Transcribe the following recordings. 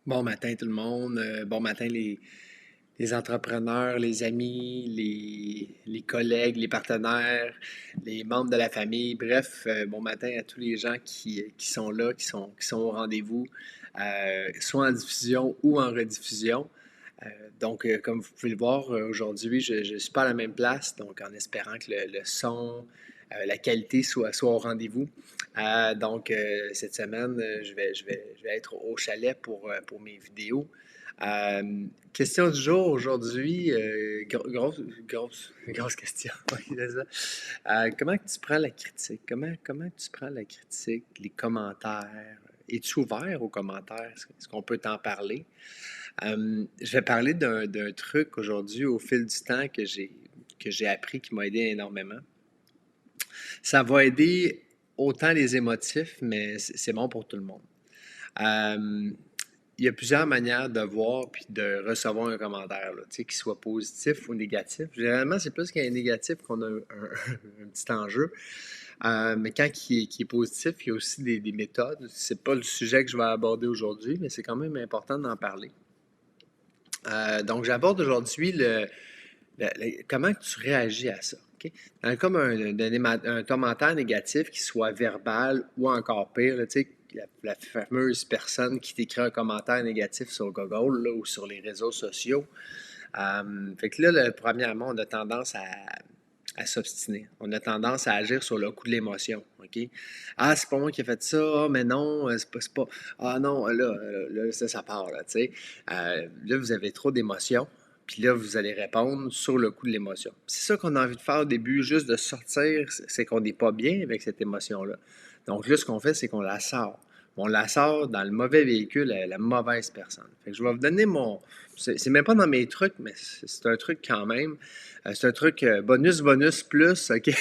Bon matin tout le monde, bon matin les entrepreneurs, les amis, les collègues, les partenaires, les membres de la famille, bref, bon matin à tous les gens qui sont là, qui sont au rendez-vous, soit en diffusion ou en rediffusion. Donc, comme vous pouvez le voir, aujourd'hui, je suis pas à la même place, donc en espérant que le son, la qualité soit au rendez-vous. Cette semaine, je vais être au chalet pour mes vidéos. Question du jour aujourd'hui, grosse question. Oui, c'est ça. Comment que tu prends la critique? Comment que tu prends la critique, les commentaires? Es-tu ouvert aux commentaires? Est-ce qu'on peut t'en parler? Je vais parler d'un truc aujourd'hui au fil du temps que j'ai appris qui m'a aidé énormément. Ça va aider autant les émotifs, mais c'est bon pour tout le monde. Euh, il y a plusieurs manières de voir puis de recevoir un commentaire, là, qu'il soit positif ou négatif. Généralement, c'est plus qu'un négatif qu'on a un petit enjeu. Mais quand qui est positif, il y a aussi des méthodes. C'est pas le sujet que je vais aborder aujourd'hui, mais c'est quand même important d'en parler. Donc, j'aborde aujourd'hui comment tu réagis à ça. OK? Dans le cas d'un commentaire négatif, qui soit verbal ou encore pire, là, tu sais, la fameuse personne qui t'écrit un commentaire négatif sur Google là, ou sur les réseaux sociaux. Fait que là, premièrement, on a tendance à s'obstiner. On a tendance à agir sur le coup de l'émotion. OK? Ah, c'est pas moi qui ai fait ça. Ah, mais non, c'est pas. Ah non, là ça part. Là, tu sais. Là, vous avez trop d'émotions. Puis là, vous allez répondre sur le coup de l'émotion. C'est ça qu'on a envie de faire au début, juste de sortir, c'est qu'on n'est pas bien avec cette émotion-là. Donc là, ce qu'on fait, c'est qu'on la sort. On la sort dans le mauvais véhicule à la mauvaise personne. Fait que je vais vous donner mon. C'est même pas dans mes trucs, mais c'est un truc quand même. C'est un truc bonus, plus, OK?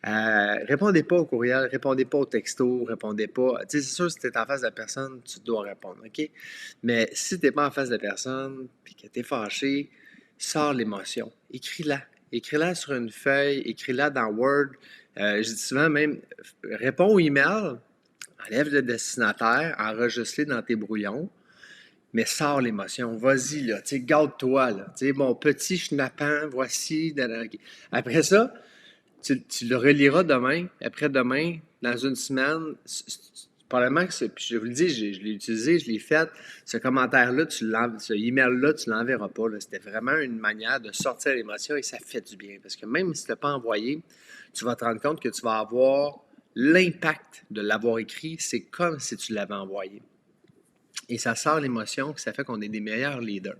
Répondez pas au courriel, répondez pas au texto, répondez pas. Tu sais, c'est sûr, si tu es en face de la personne, tu dois répondre, OK? Mais si tu n'es pas en face de la personne, puis que tu es fâché, sors l'émotion. Écris-la. Écris-la sur une feuille, écris-la dans Word. Je dis souvent même, réponds au email, enlève le destinataire, enregistre-le dans tes brouillons, mais sors l'émotion. Vas-y, là. Tu sais, garde-toi, là. Tu sais, mon petit schnappant, voici. Après ça, tu le reliras demain, après-demain, dans une semaine. Probablement que puis je vous le dis, je l'ai utilisé, je l'ai fait. Ce commentaire-là, ce email-là, tu ne l'enverras pas. Là. C'était vraiment une manière de sortir l'émotion et ça fait du bien. Parce que même si tu ne l'as pas envoyé, tu vas te rendre compte que tu vas avoir l'impact de l'avoir écrit. C'est comme si tu l'avais envoyé. Et ça sort l'émotion, ça fait qu'on est des meilleurs leaders.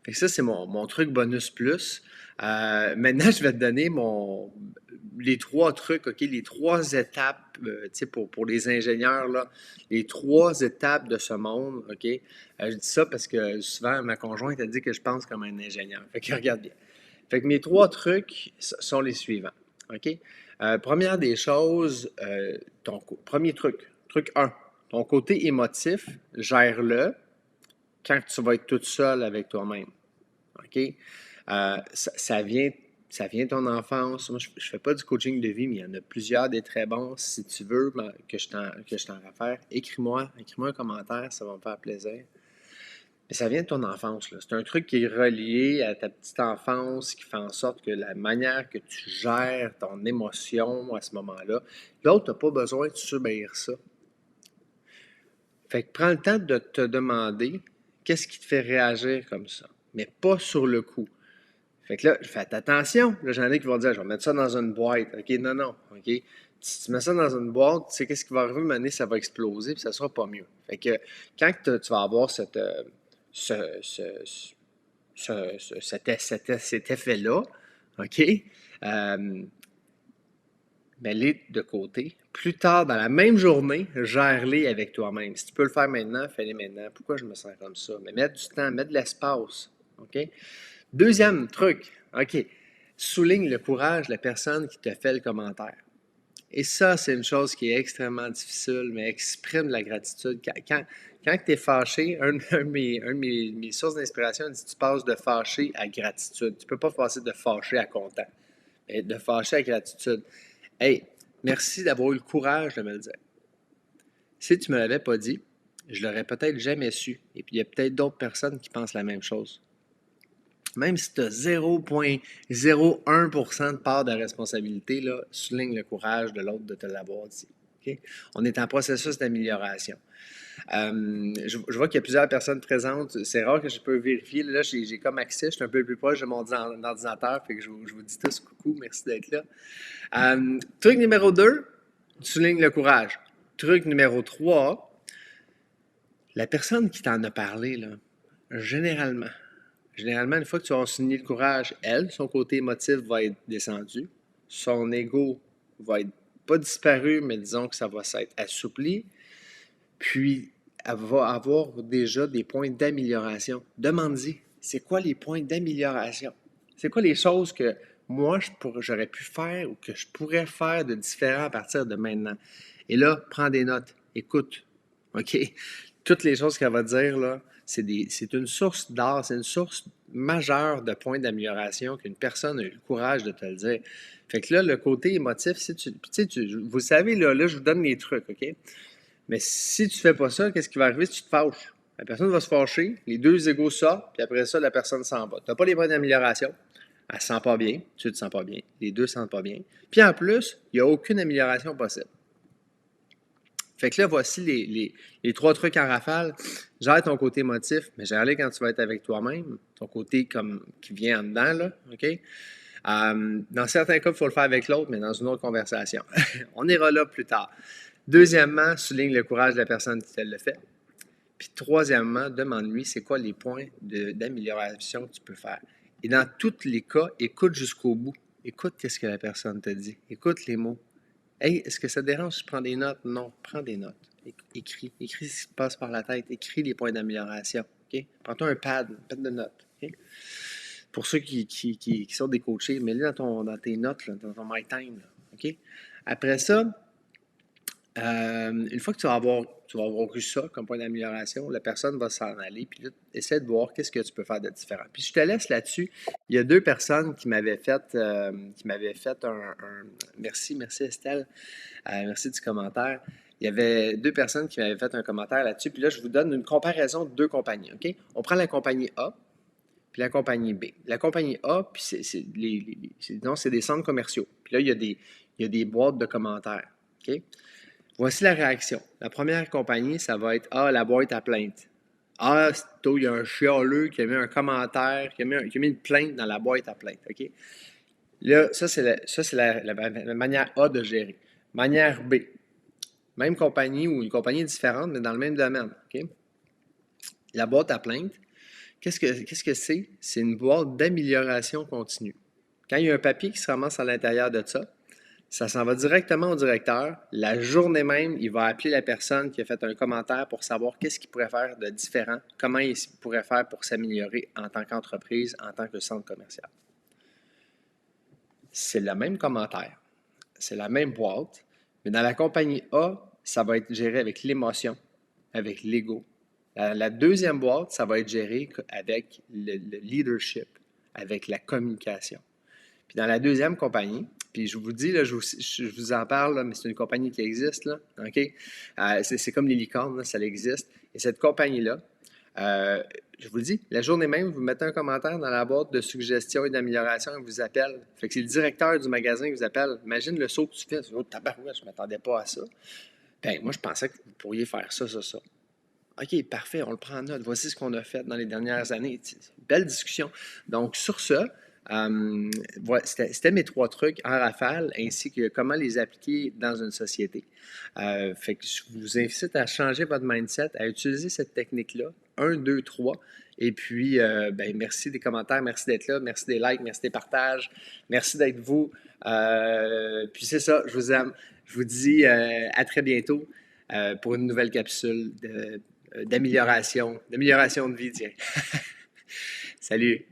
Fait que ça, c'est mon truc bonus plus. Maintenant, je vais te donner les trois trucs, OK, les trois étapes, pour les ingénieurs, là, les trois étapes de ce monde, OK? Je dis ça parce que souvent, ma conjointe a dit que je pense comme un ingénieur. Fait que regarde bien. Fait que mes trois trucs sont les suivants, OK? Première des choses, premier truc un, ton côté émotif, gère-le quand tu vas être toute seule avec toi-même. OK? Ça vient de ton enfance. Moi, je ne fais pas du coaching de vie, mais il y en a plusieurs des très bons. Si tu veux que je t'en réfère, écris-moi un commentaire, ça va me faire plaisir. Mais ça vient de ton enfance, là. C'est un truc qui est relié à ta petite enfance, qui fait en sorte que la manière que tu gères ton émotion à ce moment-là, l'autre n'a pas besoin de subir ça. Fait que prends le temps de te demander qu'est-ce qui te fait réagir comme ça, mais pas sur le coup. Fait que là, faites attention. Là, j'en ai qui vont dire, je vais mettre ça dans une boîte. OK, non. OK. Si tu mets ça dans une boîte, tu sais qu'est-ce qui va arriver, une année, ça va exploser, puis ça sera pas mieux. Fait que quand tu vas avoir ce- ce- cet effet-là, OK, mets-les de côté. Plus tard, dans la même journée, gère-les avec toi-même. Si tu peux le faire maintenant, fais-les maintenant. Pourquoi je me sens comme ça? Mais mettre du temps, mettre de l'espace. OK? Deuxième truc, OK, souligne le courage de la personne qui te fait le commentaire. Et ça, c'est une chose qui est extrêmement difficile, mais exprime de la gratitude. Quand tu es fâché, un de mes sources d'inspiration dit tu passes de fâché à gratitude. Tu ne peux pas passer de fâché à content, mais de fâché à gratitude. Hey, merci d'avoir eu le courage de me le dire. Si tu ne me l'avais pas dit, je l'aurais peut-être jamais su. Et puis, il y a peut-être d'autres personnes qui pensent la même chose. Même si tu as 0,01% de part de responsabilité, là, souligne le courage de l'autre de te l'avoir dit. Okay? On est en processus d'amélioration. Je vois qu'il y a plusieurs personnes présentes. C'est rare que je peux vérifier. Là, j'ai comme accès. Je suis un peu plus proche de mon ordinateur. Fait que je vous dis tous coucou. Merci d'être là. Truc numéro 2, souligne le courage. Truc numéro 3, la personne qui t'en a parlé, là, généralement, une fois que tu as souligné le courage, elle, son côté émotif va être descendu. Son ego va être pas disparu, mais disons que ça va s'être assoupli. Puis, elle va avoir déjà des points d'amélioration. Demande-y, c'est quoi les points d'amélioration? C'est quoi les choses que moi, j'aurais pu faire ou que je pourrais faire de différent à partir de maintenant? Et là, prends des notes, écoute, OK? Toutes les choses qu'elle va dire, là, c'est une source d'art, c'est une source majeure de points d'amélioration qu'une personne a eu le courage de te le dire. Fait que là, le côté émotif, vous savez, là, je vous donne les trucs, OK? Mais si tu ne fais pas ça, qu'est-ce qui va arriver si tu te fâches? La personne va se fâcher, les deux égaux sortent, puis après ça, la personne s'en va. Tu n'as pas les points d'amélioration. Elle ne se sent pas bien, tu ne te sens pas bien, les deux ne se sentent pas bien. Puis en plus, il n'y a aucune amélioration possible. Fait que là, voici les 3 trucs en rafale. Gère ton côté émotif, mais gère-les quand tu vas être avec toi-même. Ton côté comme qui vient en dedans, là, OK? Dans certains cas, il faut le faire avec l'autre, mais dans une autre conversation. On ira là plus tard. Deuxièmement, souligne le courage de la personne qui te le fait. Puis troisièmement, demande-lui c'est quoi les points d'amélioration que tu peux faire. Et dans tous les cas, écoute jusqu'au bout. Écoute ce que la personne te dit. Écoute les mots. Hey, est-ce que ça te dérange si je prends des notes? Non, prends des notes. Écris ce qui se passe par la tête. Écris les points d'amélioration. Okay? Prends-toi un pad de notes. Okay? Pour ceux qui sont des coachés, mets-le dans tes notes, là, dans ton My Time. Là, okay? Après ça, une fois que tu vas avoir eu ça comme point d'amélioration, la personne va s'en aller, puis là, essaie de voir qu'est-ce que tu peux faire de différent. Puis je te laisse là-dessus. Il y a 2 personnes qui m'avaient fait, merci Estelle, merci du commentaire. Il y avait 2 personnes qui m'avaient fait un commentaire là-dessus, puis là, je vous donne une comparaison de 2 compagnies, OK? On prend la compagnie A, puis la compagnie B. La compagnie A, puis c'est des centres commerciaux. Puis là, il y a des boîtes de commentaires, OK? Voici la réaction. La première compagnie, ça va être « Ah, la boîte à plainte. Ah, il y a un chialeux qui a mis un commentaire, qui a mis une plainte dans la boîte à plainte. » OK? Là, ça, c'est la manière A de gérer. Manière B. Même compagnie ou une compagnie différente, mais dans le même domaine. OK? La boîte à plainte, qu'est-ce que c'est? C'est une boîte d'amélioration continue. Quand il y a un papier qui se ramasse à l'intérieur de ça s'en va directement au directeur. La journée même, il va appeler la personne qui a fait un commentaire pour savoir qu'est-ce qu'il pourrait faire de différent, comment il pourrait faire pour s'améliorer en tant qu'entreprise, en tant que centre commercial. C'est le même commentaire, c'est la même boîte, mais dans la compagnie A, ça va être géré avec l'émotion, avec l'ego. La deuxième boîte, ça va être géré avec le leadership, avec la communication. Puis dans la deuxième compagnie, puis je vous dis, là, je vous en parle, là, mais c'est une compagnie qui existe, là, OK? C'est comme les licornes, là, ça existe. Et cette compagnie-là, je vous le dis, la journée même, vous mettez un commentaire dans la boîte de suggestions et d'amélioration, il vous appelle. Fait que c'est le directeur du magasin qui vous appelle. Imagine le saut que tu fais. Oh, tabarouette, je ne m'attendais pas à ça. Bien, moi, je pensais que vous pourriez faire ça. OK, parfait, on le prend en note. Voici ce qu'on a fait dans les dernières années. Belle discussion. Donc, sur ça, voilà, c'était mes 3 trucs en rafale, ainsi que comment les appliquer dans une société. Fait que je vous invite à changer votre mindset, à utiliser cette technique-là. 1, 2, 3. Et puis, merci des commentaires, merci d'être là, merci des likes, merci des partages, merci d'être vous. Puis c'est ça, je vous aime. Je vous dis à très bientôt pour une nouvelle capsule d'amélioration de vie, tiens. Salut!